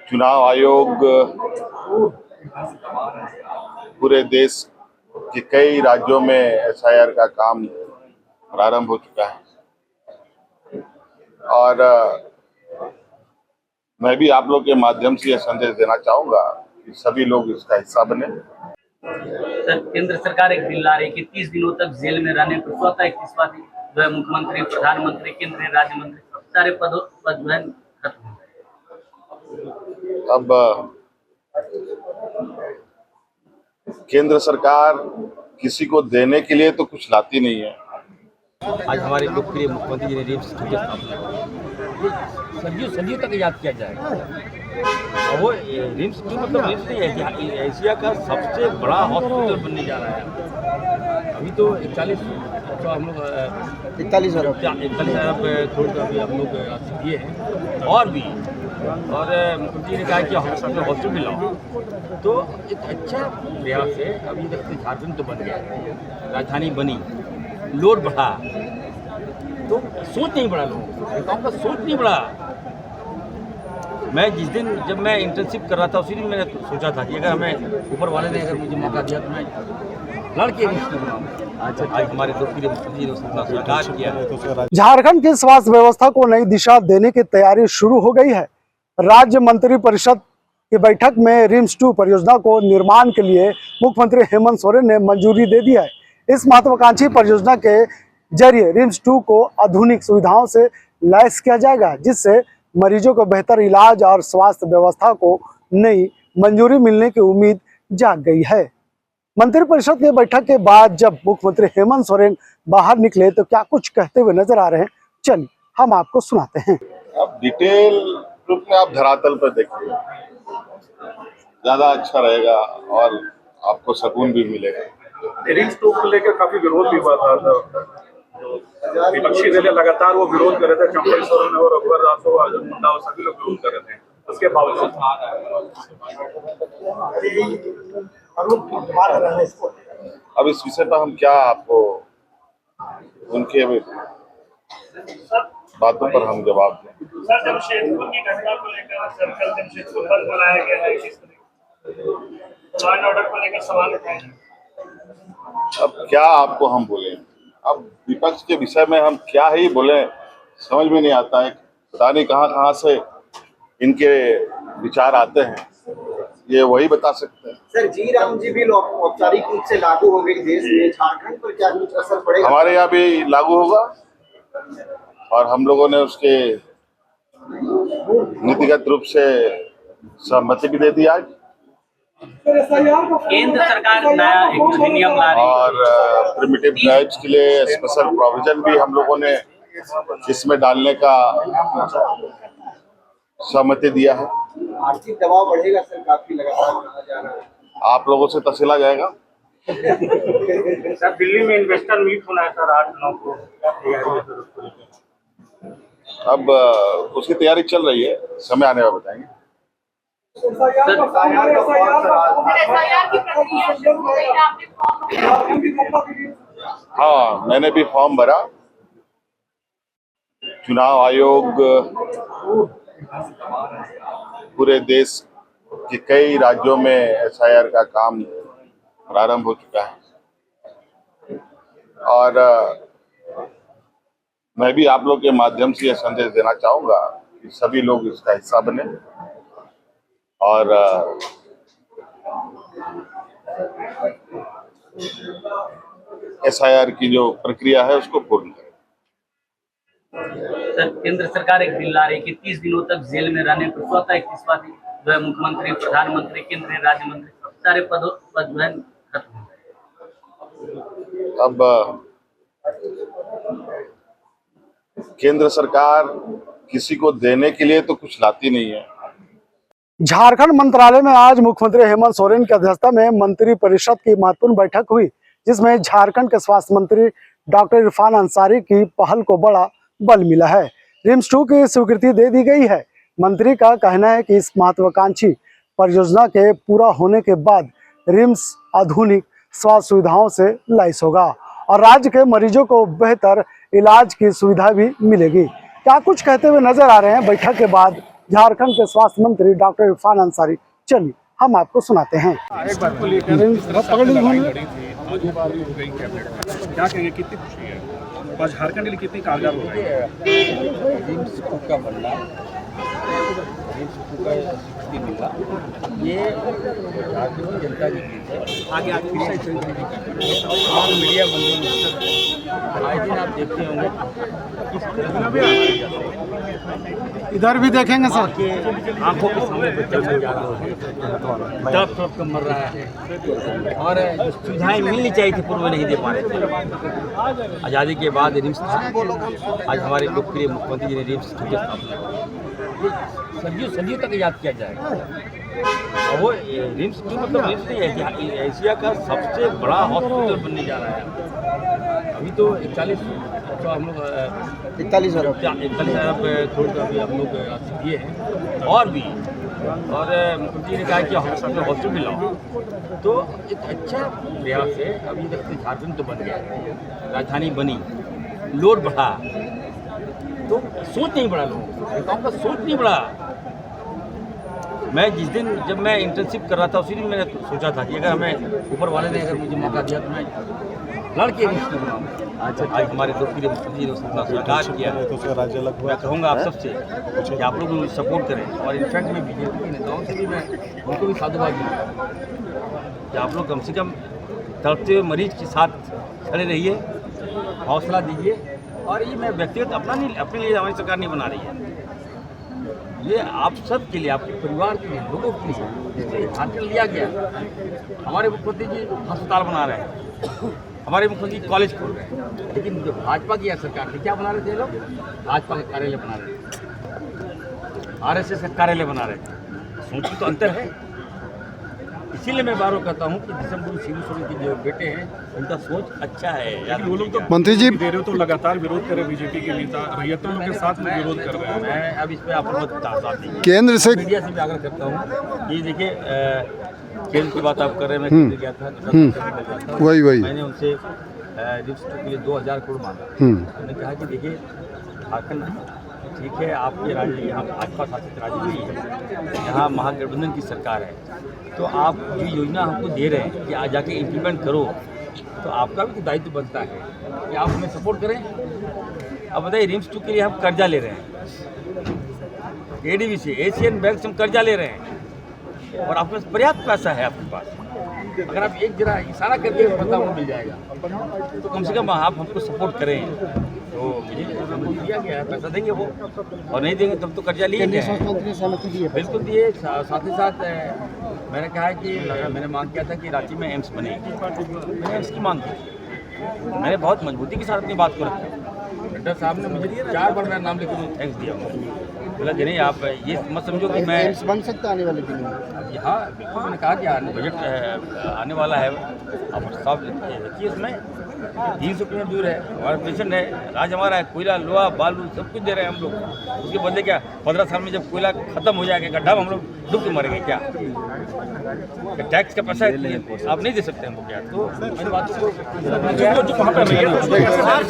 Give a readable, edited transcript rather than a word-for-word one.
चुनाव आयोग पूरे देश के कई राज्यों में एसआईआर का काम प्रारंभ हो चुका है और मैं भी आप लोग के माध्यम से यह संदेश देना चाहूंगा कि सभी लोग इसका हिस्सा बने। सर, केंद्र सरकार एक बिल ला रही है कि 30 दिनों तक जेल में रहने पर स्वतः इस्तीफा दी जो है मुख्यमंत्री, प्रधानमंत्री, केंद्रीय राज्य मंत्री सारे पद जो है खत्म हो। अब केंद्र सरकार किसी को देने के लिए तो कुछ लाती नहीं है। आज हमारे लोकप्रिय मुख्यमंत्री जी ने रिम्स की स्थापना की, सदियों तक याद किया जाएगा। और वो रिम्स क्यों, मतलब रिम्स नहीं, एशिया का सबसे बड़ा हॉस्पिटल बनने जा रहा है। अभी तो 41 हम लोग 41 अरब करोड़ का अभी हम लोग दिए हैं और मुख्यमंत्री जी ने कहा कि हॉस्पिटल लाओ, तो एक अच्छा प्रयास है। अभी देखते झारखंड तो बन गया, राजधानी बनी, लोड बढ़ा, तो सोच नहीं बढ़ा, लोगों का सोच नहीं बढ़ा। मैं जिस दिन जब मैं इंटर्नशिप कर रहा था उसी दिन मैंने सोचा था कि अगर हमें ऊपर वाले ने अगर मुझे मौका दिया तो मैं लड़के आज हमारे लोकप्रिय मुख्यमंत्री ने उसका स्वीकार किया। झारखंड की स्वास्थ्य व्यवस्था को नई दिशा देने की तैयारी शुरू हो गई है। राज्य मंत्री परिषद की बैठक में रिम्स 2 परियोजना को निर्माण के लिए मुख्यमंत्री हेमंत सोरेन ने मंजूरी दे दी है। इस महत्वाकांक्षी परियोजना के जरिए रिम्स 2 को आधुनिक सुविधाओं से लैस किया जाएगा, जिससे मरीजों को बेहतर इलाज और स्वास्थ्य व्यवस्था को नई मंजूरी मिलने की उम्मीद जाग गई है। मंत्रिपरिषद की बैठक के बाद जब मुख्यमंत्री हेमंत सोरेन बाहर निकले तो क्या कुछ कहते हुए नजर आ रहे हैं, चलिए हम आपको सुनाते हैं। अब डिटेल रूप में आप धरातल पर देखिए, ज्यादा अच्छा रहेगा और आपको सुकून भी मिलेगा। रिम्स 2 को लेकर काफी विरोध भी हुआ था, विपक्षी दल लगातार वो विरोध कर रहे थे, चंपल सोरेन और रघुवर दास हो, अर्जुन मुंडा हो, सभी लोग विरोध कर रहे थे। उसके बावजूद अब इस विषय पर हम क्या आपको उनके बातों पर हम जवाब दें। सर, जमशेदपुर की घटना को लेकर सर्कल जमशेदपुर बंद बनाया गया है, किस तरह लॉ एंड ऑर्डर को लेकर सवाल उठाए। अब क्या आपको हम बोले, अब विपक्ष के विषय में हम क्या ही बोले, समझ में नहीं आता है। पता नहीं कहाँ से इनके विचार आते हैं, ये वही बता सकते हैं। सर, जी राम जी बिल औपचारिक रूप से लागू हो गई देश में, झारखंड पर क्या कुछ असर पड़ेगा? हमारे यहाँ भी लागू होगा और हम लोगों ने उसके नीतिगत रूप से सहमति भी दे दी आज। केंद्र सरकार नया एक अधिनियम ला रही है और प्रिमिटिव ड्राइव्स के लिए स्पेशल प्रोविजन भी हम लोगों ने इसमें डालने का सहमति दिया है। आर्थिक दबाव बढ़ेगा सर, काफी लगातार कहा जा रहा है। आप लोगों से तसिला जाएगा। सर, दिल्ली में इन्वेस्टर मीट होना है सर 8-9 को। अब उसकी तैयारी चल रही है, समय आने पर बताएंगे। हाँ, मैंने भी फॉर्म भरा। चुनाव आयोग पूरे देश के कई राज्यों में एसआईआर का काम प्रारंभ हो चुका है और मैं भी आप लोग के माध्यम से यह संदेश देना चाहूंगा कि सभी लोग इसका हिस्सा बने और एसआईआर की जो प्रक्रिया है उसको पूर्ण करें। सर, केंद्र सरकार एक बिल ला रही है कि 30 दिनों तक जेल में रहने पर स्वतः इस्तीफा दी जो है मुख्यमंत्री, प्रधानमंत्री, केंद्रीय राज्य मंत्री सारे पद जो है खत्म हो। अब केंद्र सरकार किसी को देने के लिए तो कुछ लाती नहीं है। झारखंड मंत्रालय में आज मुख्यमंत्री हेमंत सोरेन की अध्यक्षता में मंत्री परिषद की महत्वपूर्ण बैठक हुई, जिसमें झारखंड के स्वास्थ्य मंत्री डॉक्टर इरफान अंसारी की पहल को बड़ा बल मिला है। रिम्स 2 की स्वीकृति दे दी गई है। मंत्री का कहना है कि इस महत्वाकांक्षी परियोजना के पूरा होने के बाद रिम्स आधुनिक स्वास्थ्य सुविधाओं से लैस होगा और राज्य के मरीजों को बेहतर इलाज की सुविधा भी मिलेगी। क्या कुछ कहते हुए नजर आ रहे हैं बैठक के बाद, झारखंड के स्वास्थ्य मंत्री डॉक्टर इरफान अंसारी। चलिए हम आपको सुनाते हैं। क्या कहेंगे, कितनी खुशी है और झारखंड के लिए कितनी कारगर हो रही है? रिम्स का बनना, रिम्स का स्वीकृति मिलना, ये झारखंड की जनता की जीत है। आगे और मीडिया बंधु आए दिन आप देखते होंगे किस तरह इधर भी देखेंगे सर। के आंखों के सामने बच्चा मर जा रहा है, तड़प मर रहा है, और जो सुविधाएं मिलनी चाहिए थी पूर्व में नहीं दे पा रहे थे। आज़ादी के बाद रिम्स था, आज हमारे लोकप्रिय मुख्यमंत्री जी ने रिम्स की स्थापना की। ये सदियों तक याद किया जाएगा। और वो रिम्स क्यों, मतलब रिम्स नहीं है, एशिया का सबसे बड़ा हॉस्पिटल बनने जा रहा है। अभी तो 41 हम लोग 41 अरब करोड़ का अभी हम लोग दिए हैं, और भी, और मुख्यमंत्री ने कहा कि हॉस्पिटल लाओ, तो एक अच्छा प्रयास है। अभी तक झारखंड तो बन गया, राजधानी बनी, लोड बढ़ा, तो सोच नहीं बढ़ा, लोगों का सोच नहीं बढ़ा। मैं जिस दिन जब मैं इंटर्नशिप कर रहा था उसी दिन मैंने सोचा था कि अगर हमें ऊपर वाले ने अगर मुझे मौका दिया तो मैं लड़के आज हमारे लोकप्रिय मुख्यमंत्री ने उसका स्वीकार किया। मैं कहूँगा आप सबसे कि आप लोग मुझे सपोर्ट करें, और इनफैक्ट मैं बीजेपी के नेताओं से भी मैं उनको भी साधुवाद दूँगा कि आप लोग कम से कम तड़पते हुए मरीज के साथ खड़े रहिए, हौसला दीजिए। और ये मैं व्यक्तिगत अपने लिए हमारी सरकार नहीं बना रही है, ये आप सब के लिए, आपके परिवार के लिए, लोगों के लिए झारखंड लिया गया। हमारे मुख्यमंत्री जी अस्पताल बना रहे हैं, हमारे मुख्यमंत्री कॉलेज खोल रहे हैं, लेकिन जो भाजपा की सरकार थी क्या बना रहे थे लोग? भाजपा का कार्यालय बना रहे थे, RSS का कार्यालय बना रहे थे। सोच तो अंतर है। इसीलिए मैं बार बार कहता हूँ कि दिसंबर शिबू सोरेन के जो बेटे हैं उनका सोच अच्छा है। वो लोग तो मंत्री जी दे रहे हो तो लगातार विरोध करे, बीजेपी के नेता रैयतों के साथ में विरोध कर रहे हैं। मैं अब इस पर आप बहुत केंद्र से मीडिया से भी आग्रह करता हूँ कि देखिए, केंद्र की बात आप कर रहे हैं, मैं केंद्र गया था, वही मैंने उनसे रिम्स के लिए 2000 करोड़ मांगा। उन्होंने कहा कि देखिए झारखंड ठीक है, आपके राज्य यहाँ भाजपा शासित राज्य नहीं है, यहाँ महागठबंधन की सरकार है, तो आप जो योजना हमको दे रहे हैं कि आज जाके इम्प्लीमेंट करो, तो आपका भी दायित्व बनता है कि आप हमें सपोर्ट करें। अब बताइए, रिम्स 2 के लिए हम कर्जा ले रहे हैं, ADB से, एशियन बैंक से हम कर्जा ले रहे हैं, और आपके पास पर्याप्त पैसा है। आपके पास अगर आप एक जरा इशारा करके पता वो मिल जाएगा, तो कम से कम आप हमको सपोर्ट करें। तो मुझे दिया गया है, पैसा देंगे वो, और नहीं देंगे तब तो कर्जा लिए गए। बिल्कुल दिए। साथ ही साथ मैंने कहा कि मैंने मांग किया था कि रांची में एम्स बनेगी, मैंने एम्स की मांग की, मैंने बहुत मजबूती के साथ अपनी बात को रखा। नड्डा साहब ने मुझे 4 बार मेरा नाम लेकर थैंक्स दिया, बोला कि नहीं आप ये मत समझो कि मैं बन सकता आने वाले दिनों में। हाँ बिल्कुल, मैंने कहा कि बजट आने वाला है, आप साफ देखिए, इसमें 300 किलोमीटर दूर है, हमारा पेशेंट है, राज हमारा है, कोयला, लोहा, बालू सब कुछ दे रहे हैं हम लोग। उसके बदले क्या 15 साल में जब कोयला खत्म हो जाएगा, गड्ढा में हम लोग डूब के मरेंगे क्या? टैक्स का पैसा आप नहीं दे सकते हमको क्या? तो मेरी बात को